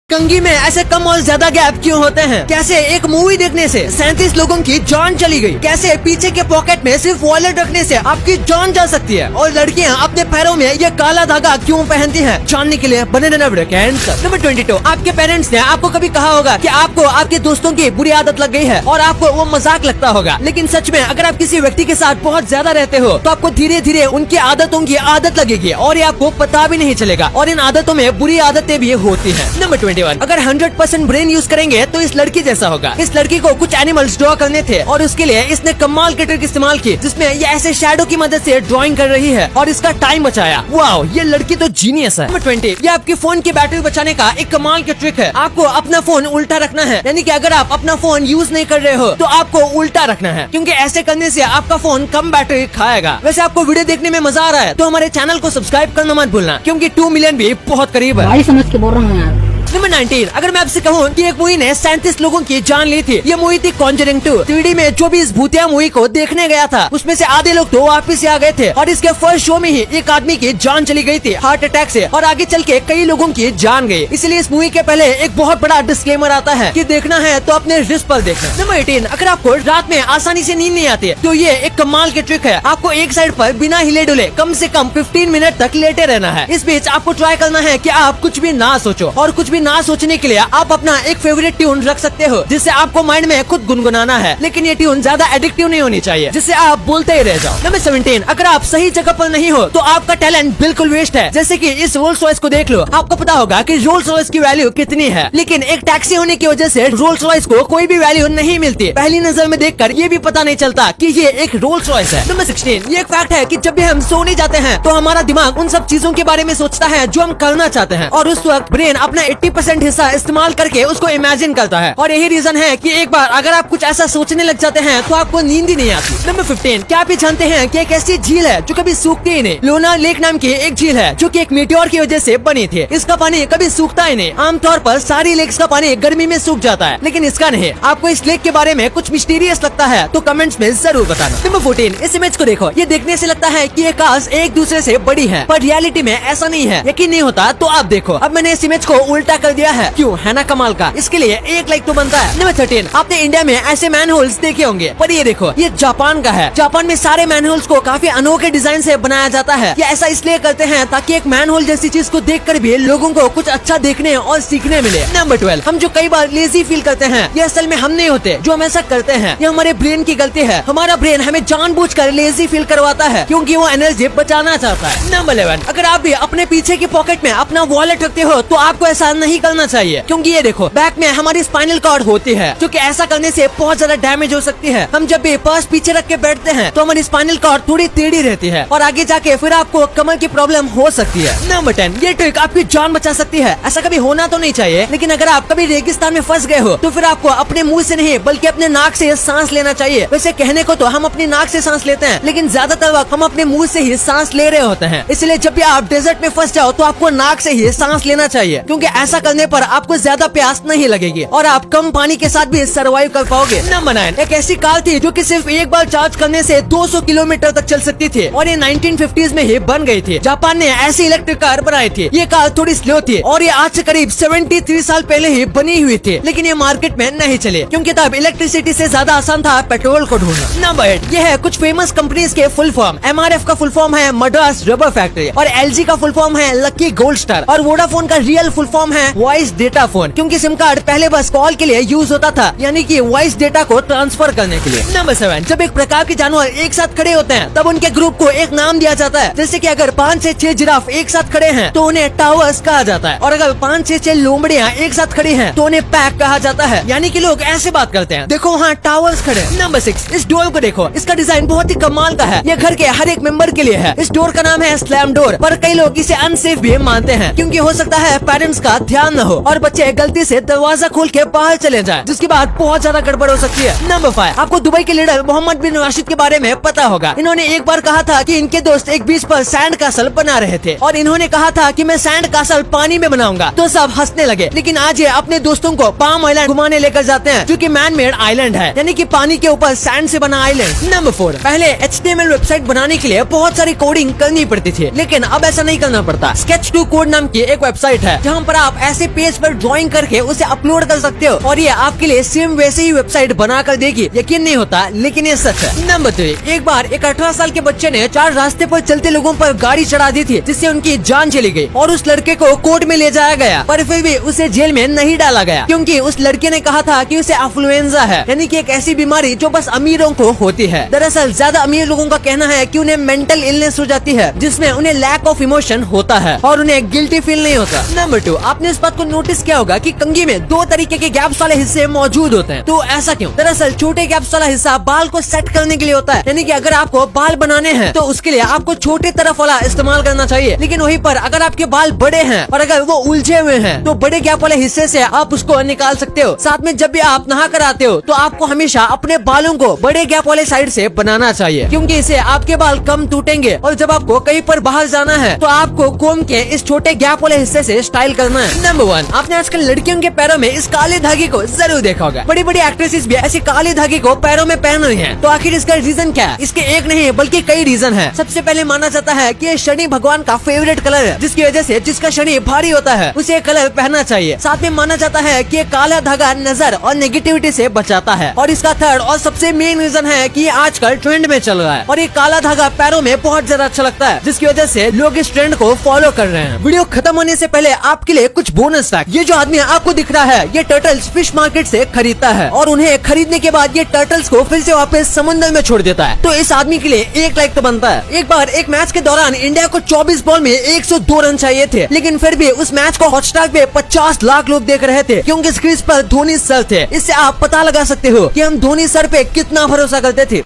कंगी में ऐसे कम और ज्यादा गैप क्यों होते हैं? कैसे एक मूवी देखने से 37 लोगों की जान चली गई? कैसे पीछे के पॉकेट में सिर्फ वॉलेट रखने से आपकी जान जा सकती है? और लड़कियां अपने पैरों में ये काला धागा क्यों पहनती हैं? जानने के लिए बने रहना वीडियो के एंड तक। नंबर 22, आपके पेरेंट्स ने आपको कभी कहा होगा कि आपको आपके दोस्तों की बुरी आदत लग गई है और आपको वो मजाक लगता होगा, लेकिन सच में अगर आप किसी व्यक्ति के साथ बहुत ज्यादा रहते हो तो आपको धीरे धीरे उनकी आदतों की आदत लगेगी और ये आपको पता भी नहीं चलेगा और इन आदतों में बुरी आदतें भी होती है। नंबर 21, अगर 100% ब्रेन यूज करेंगे तो इस लड़की जैसा होगा। इस लड़की को कुछ एनिमल्स ड्रॉ करने थे और उसके लिए इसने कमाल के ट्रिक इस्तेमाल की जिसमें ये ऐसे शैडो की मदद से ड्राइंग कर रही है और इसका टाइम बचाया। वाओ, ये लड़की तो जीनियस है। नंबर 20, ये आपके फोन की बैटरी बचाने का एक कमाल के ट्रिक है। आपको अपना फोन उल्टा रखना है, यानी कि अगर आप अपना फोन यूज नहीं कर रहे हो तो आपको उल्टा रखना है, क्योंकि ऐसे करने से आपका फोन कम बैटरी खाएगा। वैसे आपको वीडियो देखने में मजा आ रहा है तो हमारे चैनल को सब्सक्राइब करना मत भूलना, क्योंकि 2 मिलियन भी बहुत करीब है। भाई समझ के बोल रहा हूँ यार। नंबर 19, अगर मैं आपसे कहूँ कि एक मूवी ने 37 लोगों की जान ली थी, ये मूवी थी कॉन्जरिंग 2। 3D में जो भी इस भूतिया मूवी को देखने गया था उसमें से आधे लोग तो वापिस आ गए थे और इसके फर्स्ट शो में ही एक आदमी की जान चली गई थी हार्ट अटैक से और आगे चल के कई लोगों की जान गई। इसलिए इस मूवी के पहले एक बहुत बड़ा डिस्क्लेमर आता है कि देखना है तो अपने रिस्क पर देखना। नंबर 18, अगर आपको रात में आसानी से नींद नहीं आती तो ये एक कमाल की ट्रिक है। आपको एक साइड पर बिना हिले डुले कम से कम 15 मिनट तक लेटे रहना है। इस बीच आपको ट्राई करना है कि आप कुछ भी ना सोचो और कुछ भी ना सोचने के लिए आप अपना एक फेवरेट ट्यून रख सकते हो जिससे आपको माइंड में खुद गुनगुनाना है, लेकिन ये ट्यून ज्यादा एडिक्टिव नहीं होनी चाहिए जिससे आप बोलते ही रह जाओ। नंबर 17, अगर आप सही जगह पर नहीं हो तो आपका टैलेंट बिल्कुल वेस्ट है। जैसे कि इस रोल्स रॉयस को देख लो, आपको पता होगा कि रोल्स रॉयस की वैल्यू कितनी है, लेकिन एक टैक्सी होने की वजह से रोल्स रॉयस को कोई भी वैल्यू नहीं मिलती। पहली नजर में देखकर ये भी पता नहीं चलता कि ये एक रोल्स रॉयस है। नंबर 16, ये एक फैक्ट है कि जब भी हम सोने जाते हैं तो हमारा दिमाग उन सब चीजों के बारे में सोचता है जो हम करना चाहते हैं और उस वक्त ब्रेन अपना 80% हिस्सा इस्तेमाल करके उसको इमेजिन करता है और यही रीजन है कि एक बार अगर आप कुछ ऐसा सोचने लग जाते हैं तो आपको नींद ही नहीं आती। नंबर 15, क्या आप ये जानते हैं कि एक ऐसी झील है जो कभी सूखती ही नहीं? लोनार लेक नाम की एक झील है जो कि एक मीटियोर की वजह से बनी थी। इसका पानी कभी सूखता ही नहीं। आमतौर पर सारी लेक्स का पानी गर्मी में सूख जाता है, लेकिन इसका नहीं। आपको इस लेक के बारे में कुछ मिस्टीरियस लगता है तो कमेंट्स में जरूर बताना। नंबर 14, इस इमेज को देखो, ये देखने से लगता है कि ये काश एक दूसरे से बड़ी है, पर रियलिटी में ऐसा नहीं है। यकीन नहीं होता तो आप देखो, अब मैंने इस इमेज को उल्टा कर दिया है। क्यों? है ना कमाल का? इसके लिए एक लाइक तो बनता है। नंबर 13, आपने इंडिया में ऐसे मैन होल्स देखे होंगे, पर ये देखो, ये जापान का है। जापान में सारे मैन होल्स को काफी अनोखे डिजाइन से बनाया जाता है। ये ऐसा इसलिए करते हैं ताकि एक मैन होल जैसी चीज को देखकर भी लोगों को कुछ अच्छा देखने और सीखने मिले। नंबर 12, हम जो कई बार लेजी फील करते हैं, ये असल में हम नहीं होते जो हम ऐसा करते हैं। ये हमारे ब्रेन की गलती है। हमारा ब्रेन हमें जानबूझकर लेजी फील करवाता है क्योंकि वो एनर्जी बचाना चाहता है। नंबर 11, अगर आप भी अपने पीछे की पॉकेट में अपना वॉलेट रखते हो तो आपको ऐसा नहीं करना चाहिए, क्योंकि ये देखो, बैक में हमारी स्पाइनल कॉर्ड होती है जो कि ऐसा करने से बहुत ज्यादा डैमेज हो सकती है। हम जब भी पर्स पीछे रख के बैठते हैं तो हमारी स्पाइनल कॉर्ड थोड़ी टेढ़ी रहती है और आगे जाके फिर आपको कमर की प्रॉब्लम हो सकती है। नंबर 10, ये ट्रिक आपकी जान बचा सकती है। ऐसा कभी होना तो नहीं चाहिए, लेकिन अगर आप कभी रेगिस्तान में फंस गए हो तो फिर आपको अपने मुंह से नहीं बल्कि अपने नाक से सांस लेना चाहिए। वैसे कहने को तो हम अपनी नाक से सांस लेते हैं, लेकिन ज्यादातर वक्त हम अपने मुंह से ही सांस ले रहे होते हैं। इसलिए जब भी आप डेजर्ट में फंस जाओ तो आपको नाक से ही सांस लेना चाहिए, क्योंकि ऐसा करने पर आपको ज्यादा प्यास नहीं लगेगी और आप कम पानी के साथ भी सर्वाइव कर पाओगे। नंबर 9, एक ऐसी कार थी जो कि सिर्फ एक बार चार्ज करने से 200 किलोमीटर तक चल सकती थी और ये 1950s में ही बन गई थी। जापान ने ऐसी इलेक्ट्रिक कार बनाई थी। ये कार थोड़ी स्लो थी और ये आज से करीब 73 साल पहले ही बनी हुई थी, लेकिन ये मार्केट में नहीं चली क्योंकि तब इलेक्ट्रिसिटी से ज्यादा आसान था पेट्रोल को ढूंढना। नंबर 8, ये है कुछ फेमस कंपनीज के फुल फॉर्म। MRF का फुल फॉर्म है मद्रास रबर फैक्ट्री और LG का फुल फॉर्म है लकी गोल्ड स्टार और वोडाफोन का रियल फुल फॉर्म है वॉइस डेटा फोन, क्योंकि सिम कार्ड पहले बस कॉल के लिए यूज होता था, यानी कि वॉइस डेटा को ट्रांसफर करने के लिए। नंबर 7, जब एक प्रकार के जानवर एक साथ खड़े होते हैं तब उनके ग्रुप को एक नाम दिया जाता है। जैसे कि अगर 5 से 6 जिराफ एक साथ खड़े हैं तो उन्हें टावर्स कहा जाता है और अगर 5 से 6 लोमड़ियां एक साथ खड़ी हैं तो उन्हें पैक कहा जाता है, यानी कि लोग ऐसे बात करते हैं। देखो वहाँ टावर्स खड़े। नंबर 6, इस डोर को देखो, इसका डिजाइन बहुत ही कमाल का है। ये घर के हर एक मेंबर के लिए है। इस डोर का नाम है स्लैम डोर, पर कई लोग इसे अनसेफ भी मानते हैं क्योंकि हो सकता है पेरेंट्स का ध्यान न हो और बच्चे गलती से दरवाजा खोल के बाहर चले जाए, जिसके बाद बहुत ज्यादा गड़बड़ हो सकती है। नंबर 5, आपको दुबई के लीडर मोहम्मद बिन राशिद के बारे में पता होगा। इन्होंने एक बार कहा था कि इनके दोस्त एक बीच पर सैंड कासल बना रहे थे और इन्होंने कहा था कि मैं सैंड कासल पानी में बनाऊंगा, तो सब हंसने लगे। लेकिन आज ये अपने दोस्तों को पाम आइलैंड घुमाने लेकर जाते हैं जो कि मैन मेड आइलैंड है, यानी कि पानी के ऊपर सैंड से बना आइलैंड। नंबर 4, पहले HTML वेबसाइट बनाने के लिए बहुत सारी कोडिंग करनी पड़ती थी, लेकिन अब ऐसा नहीं करना पड़ता। Sketch2 कोड नाम की एक वेबसाइट है जहाँ पर आप ऐसे पेज पर ड्राइंग करके उसे अपलोड कर सकते हो और ये आपके लिए सेम वैसे ही वेबसाइट बना कर देगी। यकीन नहीं होता लेकिन ये सच है। नंबर 3, एक बार एक 18 साल के बच्चे ने 4 रास्ते पर चलते लोगों पर गाड़ी चढ़ा दी थी, जिससे उनकी जान चली गई और उस लड़के को कोर्ट में ले जाया गया, पर फिर भी उसे जेल में नहीं डाला गया क्योंकि उस लड़के ने कहा था कि उसे इन्फ्लुएंजा है, यानी कि एक ऐसी बीमारी जो बस अमीरों को होती है। दरअसल ज्यादा अमीर लोगों का कहना है कि उन्हें मेंटल इलनेस हो जाती है, जिसमें उन्हें लैक ऑफ इमोशन होता है और उन्हें गिल्टी फील नहीं होता। नंबर 2, आपने इस बात को नोटिस किया होगा कि कंघी में 2 तरीके के गैप्स वाले हिस्से मौजूद होते हैं, तो ऐसा क्यों? दरअसल छोटे गैप्स वाला हिस्सा बाल को सेट करने के लिए होता है, यानी कि अगर आपको बाल बनाने हैं तो उसके लिए आपको छोटे तरफ वाला इस्तेमाल करना चाहिए। लेकिन वहीं पर अगर आपके बाल बड़े हैं और अगर वो उलझे हुए हैं तो बड़े गैप वाले हिस्से से आप उसको निकाल सकते हो। साथ में जब भी आप नहा कर आते हो तो आपको हमेशा अपने बालों को बड़े गैप वाले साइड से बनाना चाहिए, क्योंकि इससे आपके बाल कम टूटेंगे और जब आपको कहीं पर बाहर जाना है तो आपको कोम के इस छोटे गैप वाले हिस्से से स्टाइल करना है। नंबर 1, आपने आजकल लड़कियों के पैरों में इस काले धागे को जरूर देखा होगा। बड़ी बड़ी एक्ट्रेसेस भी ऐसे काले धागे को पैरों में पहन रही हैं। तो आखिर इसका रीजन क्या है? इसके एक नहीं बल्कि कई रीजन है। सबसे पहले माना जाता है कि ये शनि भगवान का फेवरेट कलर है, जिसकी वजह से जिसका शनि भारी होता है उसे ये कलर पहनना चाहिए। साथ में माना जाता है कि ये काला धागा नजर और नेगेटिविटी से बचाता है। और इसका थर्ड और सबसे मेन रीजन है कि ये आजकल ट्रेंड में चल रहा है और ये काला धागा पैरों में बहुत ज्यादा अच्छा लगता है, जिसकी वजह से लोग इस ट्रेंड को फॉलो कर रहे हैं। वीडियो खत्म होने से पहले आपके लिए कुछ बोनस फैक्ट। ये जो आदमी आपको दिख रहा है ये टर्टल्स फिश मार्केट से खरीदता है और उन्हें खरीदने के बाद ये टर्टल्स को फिर से वापस समुद्र में छोड़ देता है। तो इस आदमी के लिए 1 लाइक तो बनता है। एक बार एक मैच के दौरान इंडिया को 24 बॉल में 102 रन चाहिए थे, लेकिन फिर भी उस मैच को हॉटस्टार पे 50 लाख लोग देख रहे थे क्योंकि स्क्रीन पर धोनी सर थे। इससे आप पता लगा सकते हो कि हम धोनी सर पे कितना भरोसा करते थे।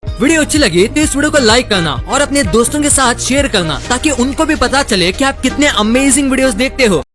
वीडियो अच्छी लगी तो इस वीडियो को लाइक करना और अपने दोस्तों के साथ शेयर करना, ताकि उनको भी पता चले कि आप कितने अमेजिंग वीडियोस देखते हो।